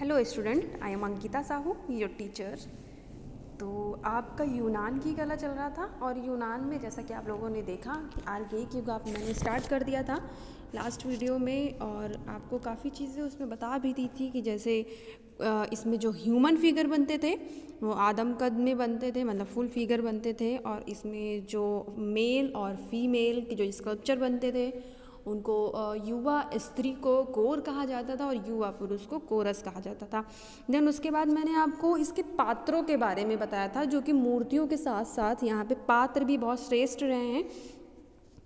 Hello student, I am Ankita Sahu, your teacher. तो आपका यूनान की कला चल रहा था और यूनान में जैसा कि आप लोगों ने देखा कि आर्गेक युग आप मैंने स्टार्ट कर दिया था लास्ट वीडियो में, और आपको काफ़ी चीज़ें उसमें बता भी दी थी कि जैसे इसमें जो ह्यूमन फिगर बनते थे वो आदम कद में बनते थे, मतलब फुल फिगर बनते थे, और इसमें जो मेल और फीमेल के जो स्कल्पचर बनते थे उनको युवा स्त्री को कोर कहा जाता था और युवा पुरुष को कोरस कहा जाता था। देन उसके बाद मैंने आपको इसके पात्रों के बारे में बताया था, जो कि मूर्तियों के साथ साथ यहाँ पे पात्र भी बहुत श्रेष्ठ रहे हैं।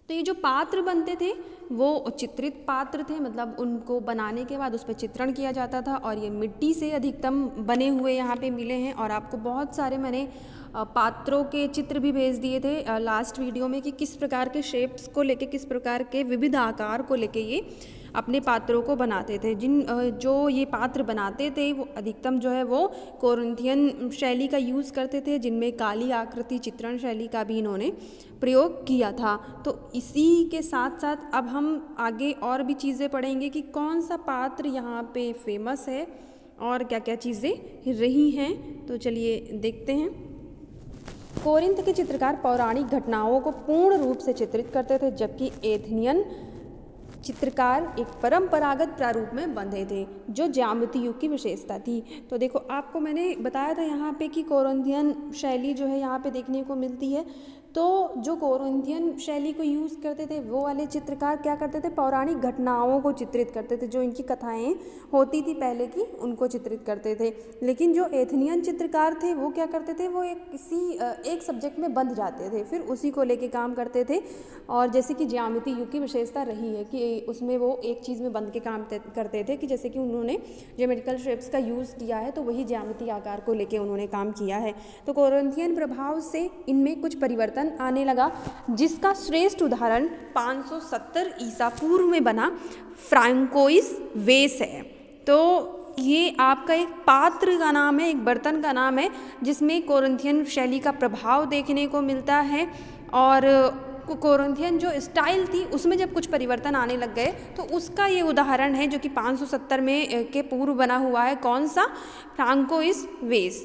तो ये जो पात्र बनते थे वो चित्रित पात्र थे, मतलब उनको बनाने के बाद उस पर चित्रण किया जाता था, और ये मिट्टी से अधिकतम बने हुए यहाँ पे मिले हैं। और आपको बहुत सारे मैंने पात्रों के चित्र भी भेज दिए थे लास्ट वीडियो में कि किस प्रकार के शेप्स को लेके, किस प्रकार के विविध आकार को लेके ये अपने पात्रों को बनाते थे। जो ये पात्र बनाते थे वो अधिकतम जो है वो कोरिंथियन शैली का यूज़ करते थे, जिनमें काली आकृति चित्रण शैली का भी इन्होंने प्रयोग किया था। तो इसी के साथ साथ अब हम आगे और भी चीज़ें पढ़ेंगे कि कौन सा पात्र यहाँ पे फेमस है और क्या क्या चीज़ें रही हैं। तो चलिए देखते हैं। कोरिंथ के चित्रकार पौराणिक घटनाओं को पूर्ण रूप से चित्रित करते थे, जबकि एथेनियन चित्रकार एक परंपरागत प्रारूप में बंधे थे, जो ज्यामिति युग की विशेषता थी। तो देखो, आपको मैंने बताया था यहाँ पे कि कोरिंथियन शैली जो है यहाँ पे देखने को मिलती है। तो जो कोरिंथियन शैली को यूज़ करते थे वो वाले चित्रकार क्या करते थे, पौराणिक घटनाओं को चित्रित करते थे, जो इनकी कथाएं होती थी पहले की उनको चित्रित करते थे। लेकिन जो एथेनियन चित्रकार थे वो क्या करते थे, वो एक सब्जेक्ट में बंध जाते थे, फिर उसी को लेके काम करते थे। और जैसे कि ज्यामिति युग की विशेषता रही है कि उसमें वो एक चीज़ में बंध के काम करते थे, कि जैसे कि उन्होंने ज्योमेट्रिकल शेप्स का यूज़ किया है तो वही ज्यामिति आकार को लेके उन्होंने काम किया है। तो कोरिंथियन प्रभाव से इनमें कुछ परिवर्तन आने लगा, जिसका श्रेष्ठ उदाहरण 570 ईसा पूर्व में बना फ्रांकोइस वेस है। तो ये आपका एक पात्र का नाम है, एक बर्तन का नाम है, जिसमें कोरिंथियन शैली का प्रभाव देखने को मिलता है। और कोरिंथियन जो स्टाइल थी उसमें जब कुछ परिवर्तन आने लग गए तो उसका ये उदाहरण है, जो कि 570 में के पूर्व बना हुआ है। कौन सा? फ्रांकोइस वेस,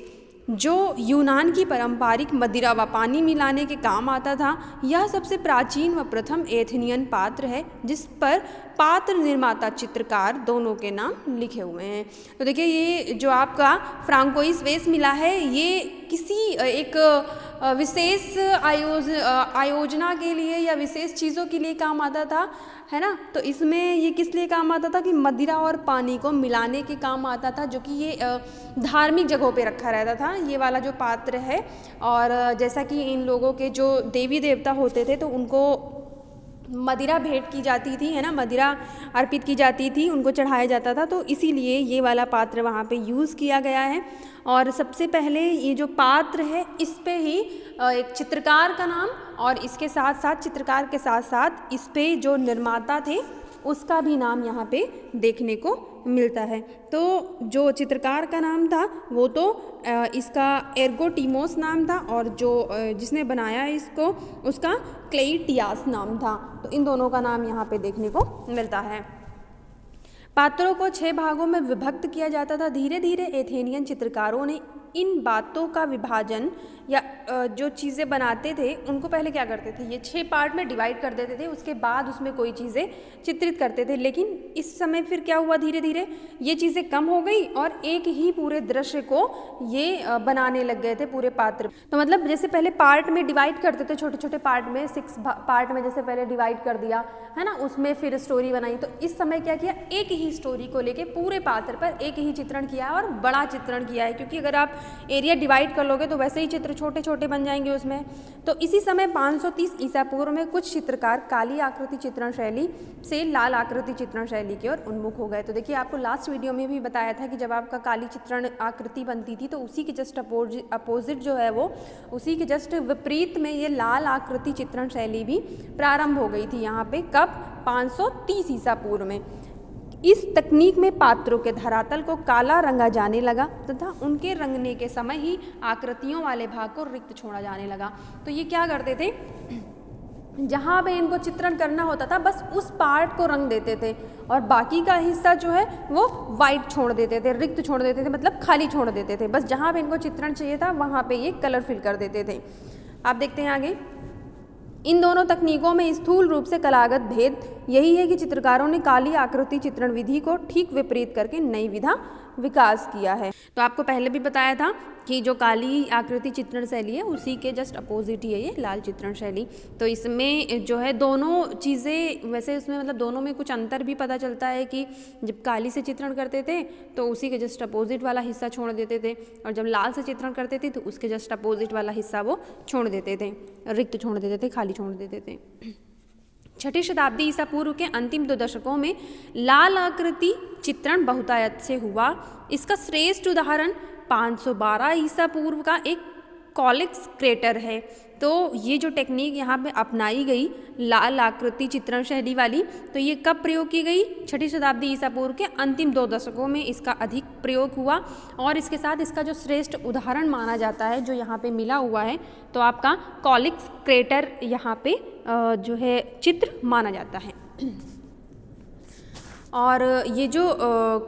जो यूनान की पारंपरिक मदिरा व पानी मिलाने के काम आता था। यह सबसे प्राचीन व प्रथम एथेनियन पात्र है जिस पर पात्र निर्माता चित्रकार दोनों के नाम लिखे हुए हैं। तो देखिए, ये जो आपका फ्रांकोइस वेस मिला है ये किसी एक विशेष आयोजना के लिए या विशेष चीज़ों के लिए काम आता था, है ना। तो इसमें ये किस लिए काम आता था कि मदिरा और पानी को मिलाने के काम आता था, जो कि ये धार्मिक जगहों पे रखा रहता था, ये वाला जो पात्र है। और जैसा कि इन लोगों के जो देवी देवता होते थे तो उनको मदिरा भेंट की जाती थी, है ना, मदिरा अर्पित की जाती थी, उनको चढ़ाया जाता था। तो इसीलिए ये वाला पात्र वहाँ पे यूज़ किया गया है। और सबसे पहले ये जो पात्र है इस पे ही एक चित्रकार का नाम, और इसके साथ साथ चित्रकार के साथ साथ इस पे जो निर्माता थे उसका भी नाम यहाँ पे देखने को मिलता है। तो जो चित्रकार का नाम था वो तो इसका एर्गोटिमोस नाम था, और जो जिसने बनाया इसको उसका क्लेइटियास नाम था। तो इन दोनों का नाम यहाँ पे देखने को मिलता है। पात्रों को 6 भागों में विभक्त किया जाता था। धीरे धीरे एथेनियन चित्रकारों ने इन बातों का विभाजन या जो चीज़ें बनाते थे उनको पहले क्या करते थे, ये 6 पार्ट में डिवाइड कर देते थे, उसके बाद उसमें कोई चीज़ें चित्रित करते थे। लेकिन इस समय फिर क्या हुआ, धीरे धीरे ये चीज़ें कम हो गई और एक ही पूरे दृश्य को ये बनाने लग गए थे, पूरे पात्र। तो मतलब जैसे पहले पार्ट में डिवाइड करते थे, छोटे छोटे पार्ट में 6 पार्ट में जैसे पहले डिवाइड कर दिया, है ना, उसमें फिर स्टोरी बनाई। तो इस समय क्या किया, एक ही स्टोरी को लेके पूरे पात्र पर एक ही चित्रण किया है, और बड़ा चित्रण किया है, क्योंकि अगर आप एरिया डिवाइड कर लोगे तो वैसे ही चित्र छोटे छोटे बन जाएंगे उसमें। तो इसी समय 530 ईसा पूर्व में कुछ चित्रकार काली आकृति चित्रण शैली से लाल आकृति चित्रण शैली की ओर उन्मुख हो गए। तो देखिए, आपको लास्ट वीडियो में भी बताया था कि जब आपका काली चित्रण आकृति बनती थी तो उसी के जस्ट अपोजिट जो है वो, उसी के जस्ट विपरीत में ये लाल आकृति चित्रण शैली भी प्रारंभ हो गई थी यहाँ पे। कब? 530 ईसा पूर्व में। इस तकनीक में पात्रों के धरातल को काला रंगा जाने लगा तथा उनके रंगने के समय ही आकृतियों वाले भाग को रिक्त छोड़ा जाने लगा। तो ये क्या करते थे, जहाँ पे इनको चित्रण करना होता था बस उस पार्ट को रंग देते थे और बाकी का हिस्सा जो है वो वाइट छोड़ देते थे, रिक्त छोड़ देते थे, मतलब खाली छोड़ देते थे। बस जहाँ पे इनको चित्रण चाहिए था वहाँ पे ये कलर फिल कर देते थे। आप देखते हैं आगे, इन दोनों तकनीकों में स्थूल रूप से कलागत भेद यही है कि चित्रकारों ने काली आकृति चित्रण विधि को ठीक विपरीत करके नई विधा विकास किया है। तो आपको पहले भी बताया था कि जो काली आकृति चित्रण शैली है उसी के जस्ट अपोजिट ही है ये लाल चित्रण शैली। तो इसमें जो है दोनों चीज़ें, वैसे इसमें मतलब दोनों में कुछ अंतर भी पता चलता है कि जब काली से चित्रण करते थे तो उसी के जस्ट अपोजिट वाला हिस्सा छोड़ देते थे, और जब लाल से चित्रण करते थे तो उसके जस्ट अपोजिट वाला हिस्सा वो छोड़ देते थे, रिक्त छोड़ देते थे, खाली छोड़ देते थे। छठी शताब्दी ईसा पूर्व के अंतिम 2 दशकों में लाल आकृति चित्रण बहुतायत से हुआ। इसका श्रेष्ठ उदाहरण 512 ईसा पूर्व का एक कॉलिक्स क्रेटर है। तो ये जो टेक्निक यहाँ पे अपनाई गई लाल आकृति चित्रण शैली वाली, तो ये कब प्रयोग की गई? छठी शताब्दी ईसा पूर्व के अंतिम 2 दशकों में इसका अधिक प्रयोग हुआ। और इसके साथ इसका जो श्रेष्ठ उदाहरण माना जाता है जो यहाँ पे मिला हुआ है, तो आपका कॉलिक्स क्रेटर यहाँ पे जो है चित्र माना जाता है। और ये जो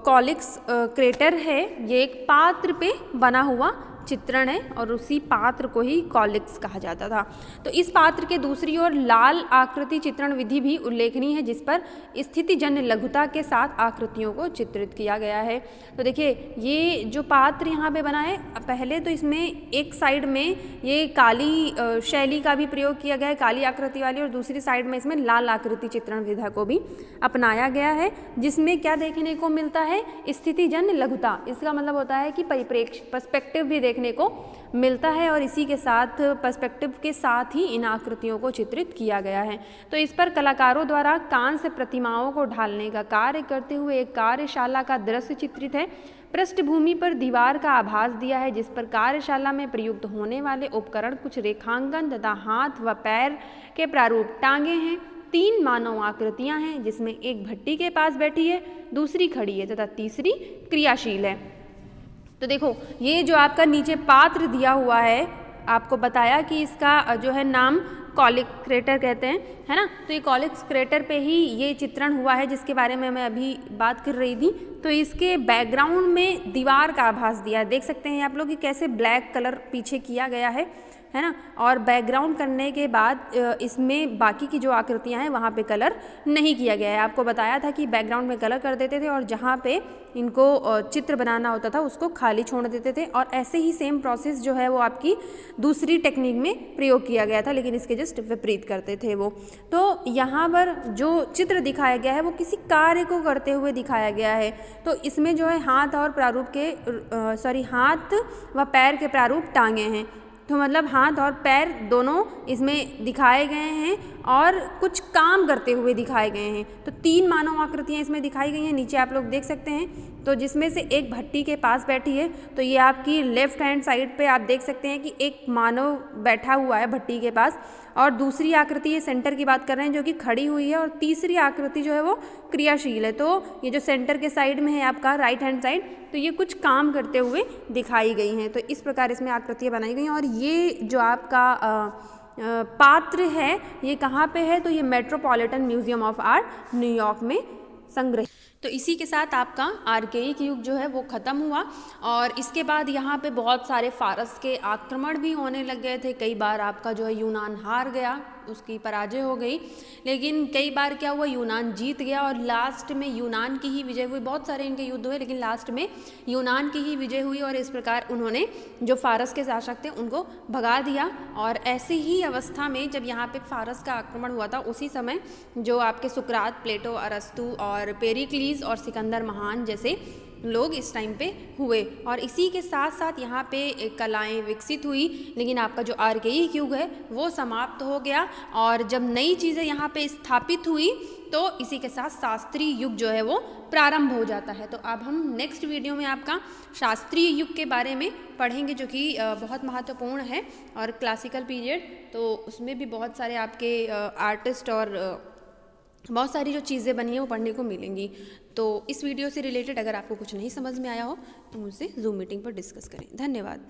कॉलिक्स क्रेटर है ये एक पात्र पे बना हुआ चित्रण है और उसी पात्र को ही कॉलिक्स कहा जाता था। तो इस पात्र के दूसरी ओर लाल आकृति चित्रण विधि भी उल्लेखनीय है, जिस पर स्थितिजन्य लघुता के साथ आकृतियों को चित्रित किया गया है। तो देखिए ये जो पात्र यहाँ पे बना है, पहले तो इसमें एक साइड में ये काली शैली का भी प्रयोग किया गया है, काली आकृति वाली, और दूसरी साइड में इसमें लाल आकृति चित्रण विधा को भी अपनाया गया है, जिसमें क्या देखने को मिलता है? स्थितिजन्य लघुता। इसका मतलब होता है कि परिप्रेक्ष्य, पर्सपेक्टिव भी देखने को मिलता है, और इसी के साथ पर्सपेक्टिव के साथ ही इन आकृतियों को चित्रित किया गया है। तो इस पर कलाकारों द्वारा कांस्य प्रतिमाओं को ढालने का कार्य करते हुए एक कार्यशाला का दृश्य चित्रित है। पृष्ठभूमि पर दीवार का आभास दिया है, जिस पर कार्यशाला में प्रयुक्त होने वाले उपकरण, कुछ रेखांकन तथा हाथ व पैर के प्रारूप टांगे हैं। 3 मानव आकृतियां हैं, जिसमें एक भट्टी के पास बैठी है, दूसरी खड़ी है तथा तीसरी क्रियाशील है। तो देखो ये जो आपका नीचे पात्र दिया हुआ है, आपको बताया कि इसका जो है नाम कॉलिक क्रेटर कहते हैं, है ना। तो ये कॉलिक्स क्रेटर पे ही ये चित्रण हुआ है जिसके बारे में मैं अभी बात कर रही थी। तो इसके बैकग्राउंड में दीवार का आभास दिया है, देख सकते हैं आप लोग कि कैसे ब्लैक कलर पीछे किया गया है ना। और बैकग्राउंड करने के बाद इसमें बाकी की जो आकृतियां हैं वहाँ पे कलर नहीं किया गया है। आपको बताया था कि बैकग्राउंड में कलर कर देते थे और जहाँ पे इनको चित्र बनाना होता था उसको खाली छोड़ देते थे, और ऐसे ही सेम प्रोसेस जो है वो आपकी दूसरी टेक्निक में प्रयोग किया गया था, लेकिन इसके जस्ट विपरीत करते थे वो। तो यहाँ पर जो चित्र दिखाया गया है वो किसी कार्य को करते हुए दिखाया गया है। तो इसमें जो है हाथ और प्रारूप के हाथ व पैर के प्रारूप टांगे हैं। तो मतलब हाथ और पैर दोनों इसमें दिखाए गए हैं और कुछ काम करते हुए दिखाए गए हैं। तो 3 मानव आकृतियाँ इसमें दिखाई गई हैं, नीचे आप लोग देख सकते हैं। तो जिसमें से एक भट्टी के पास बैठी है, तो ये आपकी लेफ्ट हैंड साइड पे आप देख सकते हैं कि एक मानव बैठा हुआ है भट्टी के पास, और दूसरी आकृति ये सेंटर की बात कर रहे हैं जो कि खड़ी हुई है, और तीसरी आकृति जो है वो क्रियाशील है। तो ये जो सेंटर के साइड में है आपका राइट हैंड साइड, तो ये कुछ काम करते हुए दिखाई गई हैं। तो इस प्रकार इसमें आकृतियाँ बनाई गई हैं। और ये जो आपका पात्र है ये कहाँ पे है? तो ये metropolitan museum of art New York में संग्रहित। तो इसी के साथ आपका आर्केइक युग जो है वो ख़त्म हुआ, और इसके बाद यहाँ पे बहुत सारे फारस के आक्रमण भी होने लग गए थे। कई बार आपका जो है यूनान हार गया, उसकी पराजय हो गई, लेकिन कई बार क्या हुआ, यूनान जीत गया और लास्ट में यूनान की ही विजय हुई। बहुत सारे इनके युद्ध हुए लेकिन लास्ट में यूनान की ही विजय हुई, और इस प्रकार उन्होंने जो फारस के शासक थे उनको भगा दिया। और ऐसी ही अवस्था में जब यहाँ पे फारस का आक्रमण हुआ था, उसी समय जो आपके सुकरात, प्लेटो, अरस्तु और पेरिक्लीस और सिकंदर महान जैसे लोग इस टाइम पे हुए, और इसी के साथ साथ यहाँ पे कलाएं विकसित हुई। लेकिन आपका जो आर्केइक युग है वो समाप्त हो गया, और जब नई चीज़ें यहाँ पे स्थापित हुई तो इसी के साथ शास्त्रीय युग जो है वो प्रारंभ हो जाता है। तो अब हम नेक्स्ट वीडियो में आपका शास्त्रीय युग के बारे में पढ़ेंगे, जो कि बहुत महत्वपूर्ण है, और क्लासिकल पीरियड। तो उसमें भी बहुत सारे आपके आर्टिस्ट और बहुत सारी जो चीज़ें बनी हैं वो पढ़ने को मिलेंगी। तो इस वीडियो से रिलेटेड अगर आपको कुछ नहीं समझ में आया हो तो मुझसे जूम मीटिंग पर डिस्कस करें। धन्यवाद।